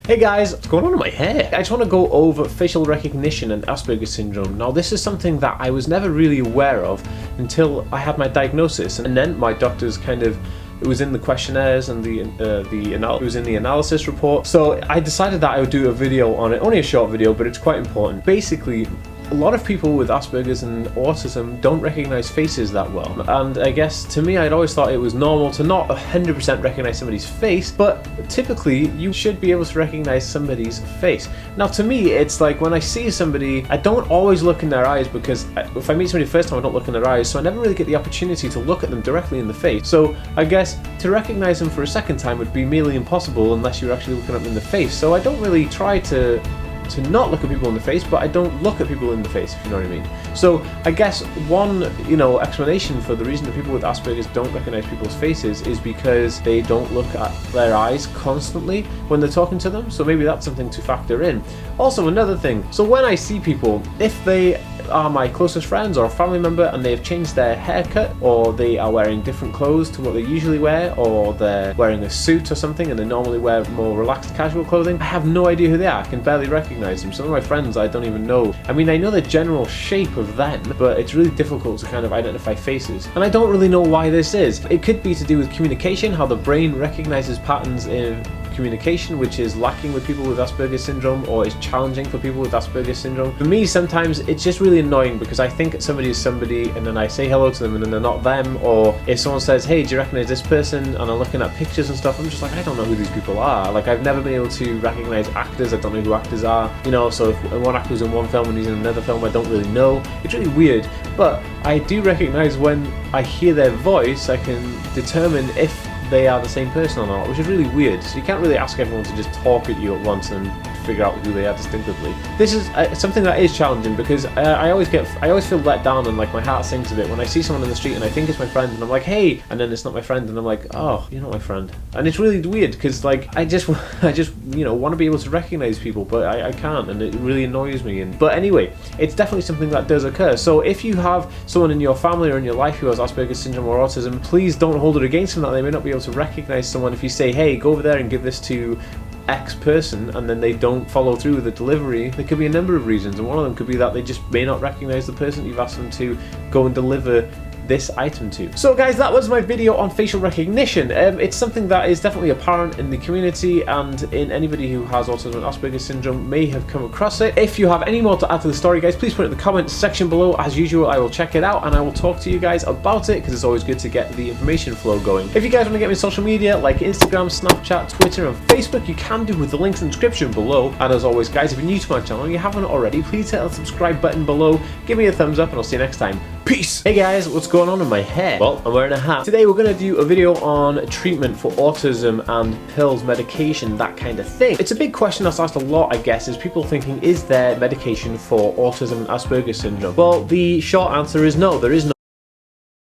Hey guys, what's going on in my hair? I just want to go over facial recognition and Aspergers Syndrome. Now this is something that I was never really aware of until I had my diagnosis, and then my doctors it was in the questionnaires and it was in the analysis report. So I decided that I would do a video on it, only a short video, but it's quite important. Basically, a lot of people with Asperger's and autism don't recognize faces that well. And I guess to me, I'd always thought it was normal to not 100% recognize somebody's face, but typically you should be able to recognize somebody's face. Now to me, it's like when I see somebody, I don't always look in their eyes, because if I meet somebody the first time, I don't look in their eyes, so I never really get the opportunity to look at them directly in the face. So I guess to recognize them for a second time would be merely impossible unless you're actually looking at them in the face. So I don't really try to not look at people in the face, but I don't look at people in the face, if you know what I mean. So I guess one, explanation for the reason that people with Asperger's don't recognize people's faces is because they don't look at their eyes constantly when they're talking to them. So maybe that's something to factor in. Also, another thing, so when I see people, if they are my closest friends or a family member and they've changed their haircut, or they are wearing different clothes to what they usually wear, or they're wearing a suit or something and they normally wear more relaxed casual clothing, I have no idea who they are. I can barely recognize them. Some of my friends I don't even know. I mean, I know the general shape of them, but it's really difficult to kind of identify faces. And I don't really know why this is. It could be to do with communication, how the brain recognizes patterns in communication, which is lacking with people with Asperger's Syndrome, or is challenging for people with Asperger's Syndrome. For me, sometimes it's just really annoying because I think somebody is somebody and then I say hello to them and then they're not them, or if someone says, hey, do you recognize this person, and I'm looking at pictures and stuff, I'm just like, I don't know who these people are. Like, I've never been able to recognize actors. I don't know who actors are, so if one actor's in one film and he's in another film, I don't really know. It's really weird, but I do recognize when I hear their voice, I can determine if they are the same person or not, which is really weird. So you can't really ask everyone to just talk at you at once and figure out who they are distinctively. This is something that is challenging because I always feel let down, and like my heart sinks a bit when I see someone in the street and I think it's my friend and I'm like, hey, and then it's not my friend and I'm like, oh, you're not my friend. And it's really weird because like I just want to be able to recognize people, but I can't, and it really annoys me. But anyway, it's definitely something that does occur. So if you have someone in your family or in your life who has Asperger's Syndrome or autism, please don't hold it against them that they may not be able to recognize someone. If you say, hey, go over there and give this to X person, and then they don't follow through with the delivery, there could be a number of reasons, and one of them could be that they just may not recognize the person you've asked them to go and deliver this item to. So guys, that was my video on facial recognition. It's something that is definitely apparent in the community, and in anybody who has autism and Asperger's Syndrome may have come across it. If you have any more to add to the story, guys, please put it in the comments section below. As usual, I will check it out and I will talk to you guys about it, because it's always good to get the information flow going. If you guys want to get me on social media like Instagram, Snapchat, Twitter and Facebook, you can do with the links in the description below. And as always, guys, if you're new to my channel and you haven't already, please hit the subscribe button below, give me a thumbs up, and I'll see you next time. Peace! Hey guys, what's going on in my hair? Well, I'm wearing a hat. Today we're going to do a video on treatment for autism and pills, medication, that kind of thing. It's a big question that's asked a lot, I guess, is people thinking, is there medication for autism and Asperger's Syndrome? Well, the short answer is no, there is no